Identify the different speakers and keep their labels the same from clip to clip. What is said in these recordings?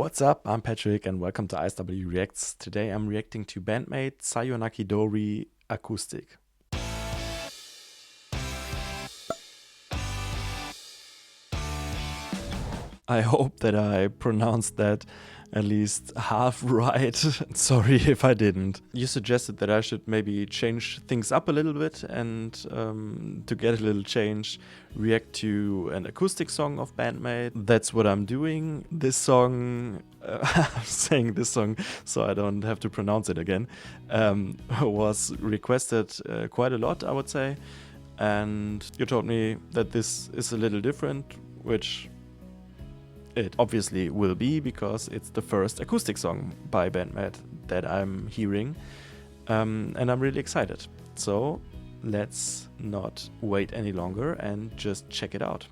Speaker 1: What's up? I'm Patrick and welcome to ISW Reacts. Today I'm reacting to BAND-MAID Sayonakidori Acoustic. I hope that I pronounced that at least half right. Sorry if I didn't. You suggested that I should maybe change things up a little bit and to get a little change, react to an acoustic song of BAND-MAID. That's what I'm doing. This song, I'm saying this song so I don't have to pronounce it again, was requested quite a lot, I would say. And you told me that this is a little different, which it obviously will be because it's the first acoustic song by BAND-MAID that I'm hearing, and I'm really excited. So let's not wait any longer and just check it out.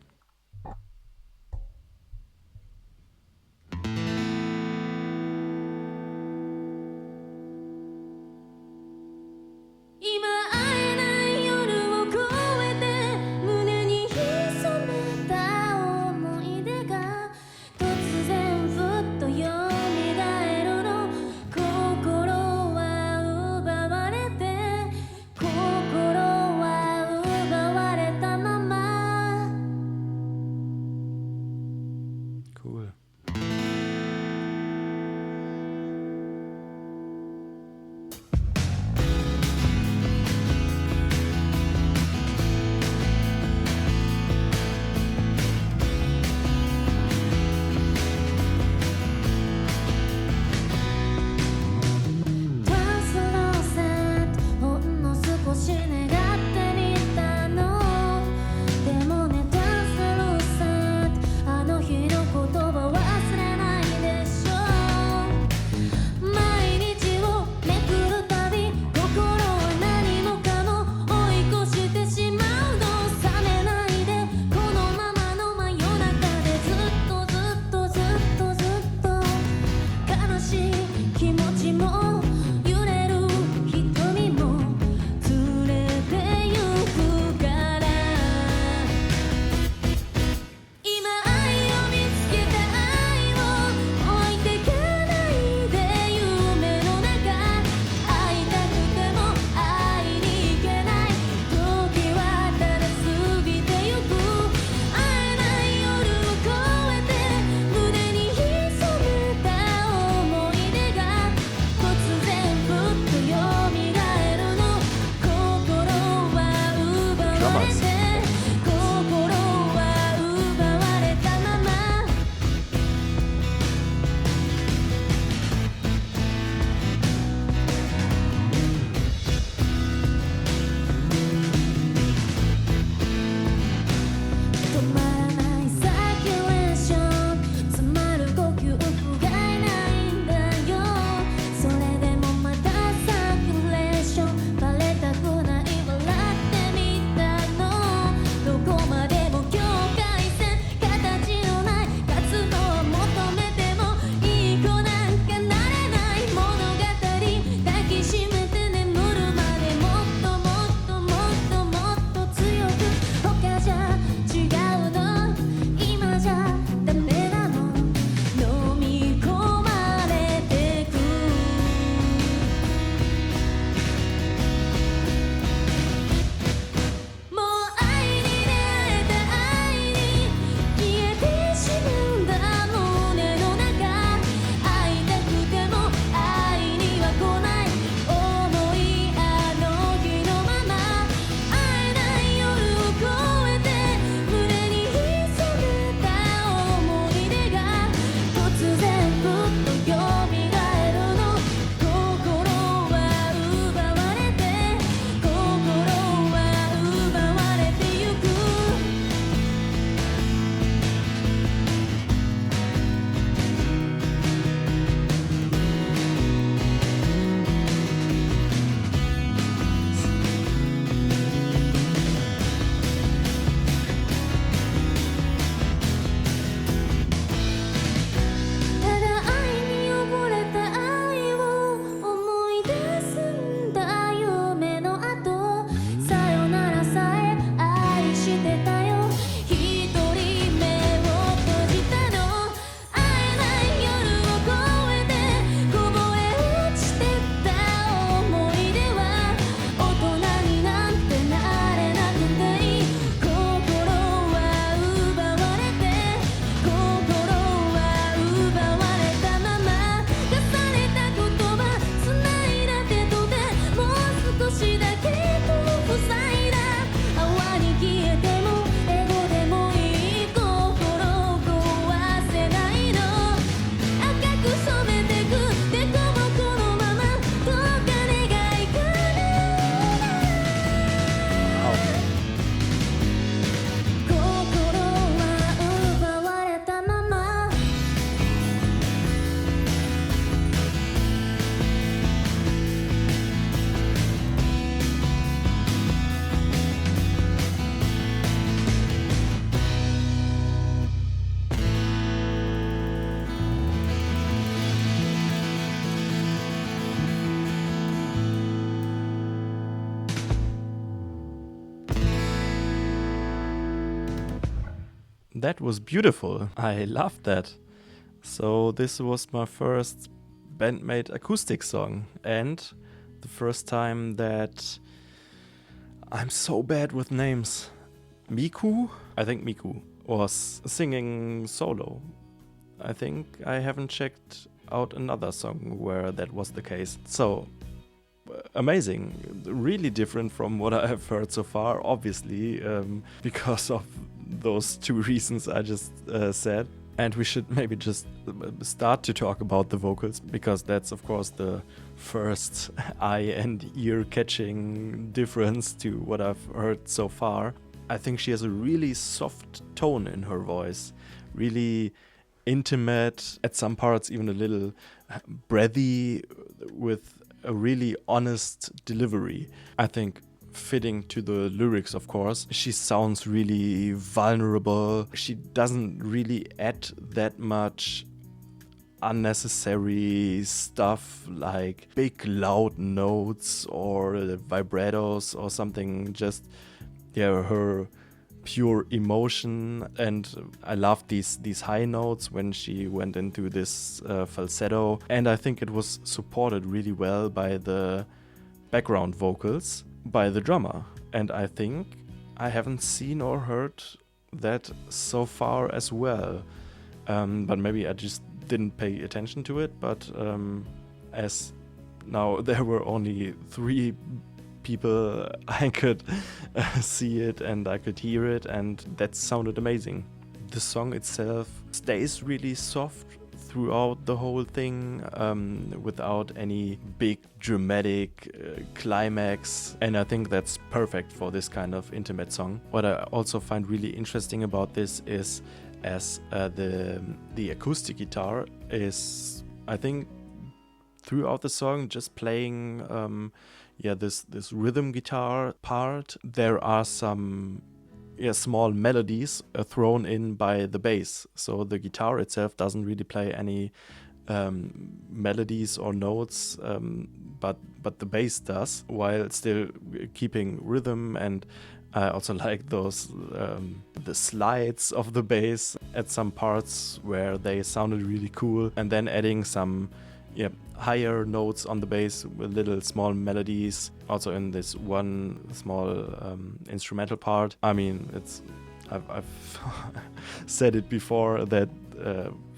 Speaker 1: That was beautiful. I loved that. So this was my first BAND-MAID acoustic song, and the first time that I'm so bad with names. Miku? I think Miku was singing solo. I think I haven't checked out another song where that was the case. So amazing, really different from what I have heard so far, obviously, because of those two reasons I just said. And we should maybe just start to talk about the vocals, because that's of course the first eye and ear catching difference to what I've heard so far. I think she has a really soft tone in her voice, really intimate, at some parts even a little breathy, with a really honest delivery. I think fitting to the lyrics, of course. She sounds really vulnerable. She doesn't really add that much unnecessary stuff like big loud notes or vibratos or something. Just her pure emotion. And I loved these high notes when she went into this falsetto, and I think it was supported really well by the background vocals by the drummer. And I think I haven't seen or heard that so far as well, but maybe I just didn't pay attention to it. But as now there were only 3 people, I could see it and I could hear it, and that sounded amazing. The song itself stays really soft throughout the whole thing, without any big dramatic climax, and I think that's perfect for this kind of intimate song. What I also find really interesting about this is as the acoustic guitar is, I think, throughout the song just playing this rhythm guitar part. There are some small melodies thrown in by the bass. So the guitar itself doesn't really play any melodies or notes, but the bass does, while still keeping rhythm. And I also like those the slides of the bass at some parts where they sounded really cool, and then adding some higher notes on the bass with little small melodies also in this one small instrumental part. I mean, I've said it before that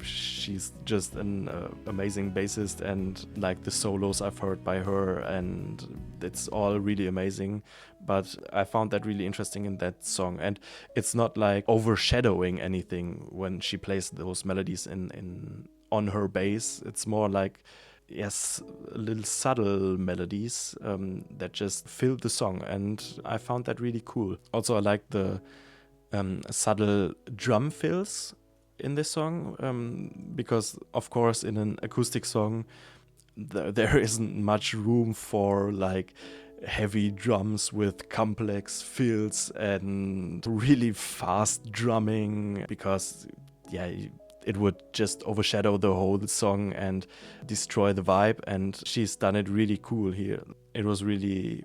Speaker 1: she's just an amazing bassist, and like the solos I've heard by her, and it's all really amazing. But I found that really interesting in that song, and it's not like overshadowing anything when she plays those melodies on her bass. It's more like little subtle melodies that just fill the song, and I found that really cool. Also, I like the subtle drum fills in this song, because of course in an acoustic song there isn't much room for like heavy drums with complex fills and really fast drumming, because it would just overshadow the whole song and destroy the vibe. And she's done it really cool here. It was really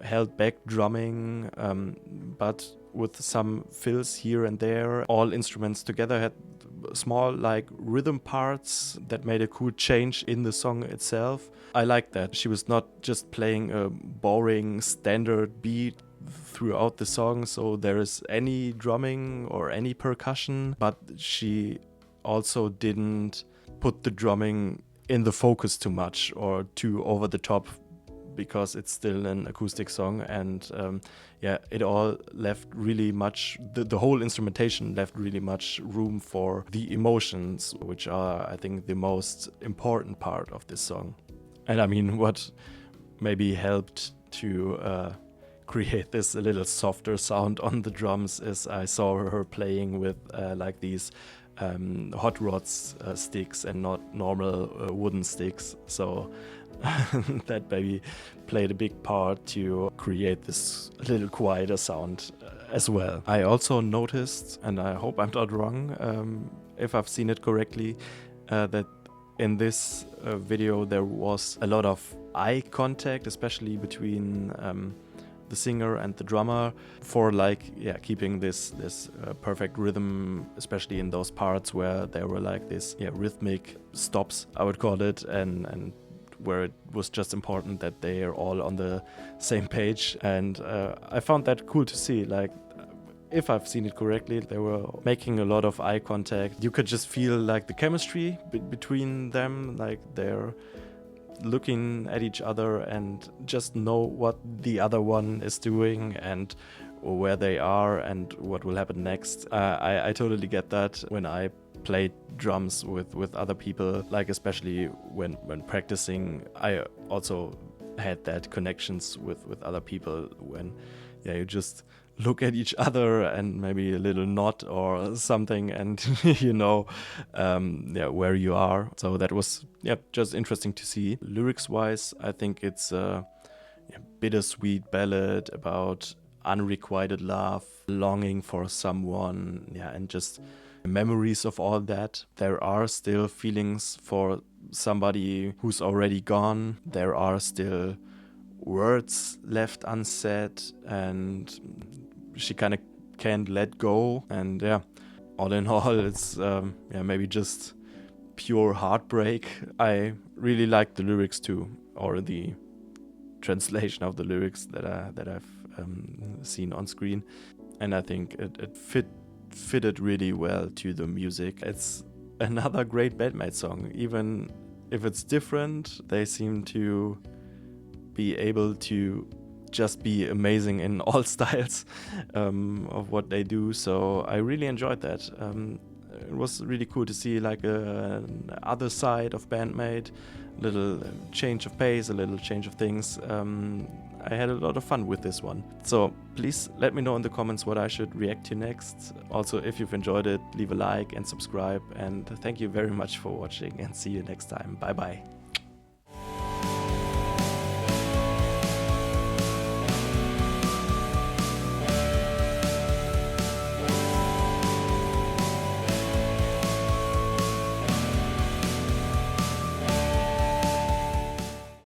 Speaker 1: held back drumming, but with some fills here and there. All instruments together had small like rhythm parts that made a cool change in the song itself. I like that. She was not just playing a boring standard beat throughout the song, so there is any drumming or any percussion, but she also didn't put the drumming in the focus too much or too over the top, because it's still an acoustic song. And it all left really much, the whole instrumentation left really much room for the emotions, which are, I think, the most important part of this song. And I mean, what maybe helped to create this a little softer sound on the drums is I saw her playing with like these hot rods sticks and not normal wooden sticks. So that maybe played a big part to create this little quieter sound as well. I also noticed, and I hope I'm not wrong if I've seen it correctly, that in this video there was a lot of eye contact, especially between the singer and the drummer for like keeping this perfect rhythm, especially in those parts where there were like this rhythmic stops, I would call it, and where it was just important that they are all on the same page. And I found that cool to see. Like, if I've seen it correctly, they were making a lot of eye contact. You could just feel like the chemistry between them, like they're looking at each other and just know what the other one is doing and where they are and what will happen next. I totally get that when I played drums with other people, like especially when practicing. I also had that connections with other people when you just look at each other and maybe a little nod or something, and you know where you are. So that was just interesting to see. Lyrics wise, I think it's a bittersweet ballad about unrequited love, longing for someone, and just memories of all that. There are still feelings for somebody who's already gone. There are still words left unsaid, and she kind of can't let go. And all in all, it's maybe just pure heartbreak. I really like the lyrics too, or the translation of the lyrics that I've seen on screen, and I think it fitted really well to the music. It's another great BAND-MAID song. Even if it's different, they seem to be able to just be amazing in all styles of what they do. So I really enjoyed that. It was really cool to see like an other side of BAND-MAID, a little change of pace, a little change of things. I had a lot of fun with this one. So please let me know in the comments what I should react to next. Also, if you've enjoyed it, leave a like and subscribe. And thank you very much for watching, and see you next time. Bye bye.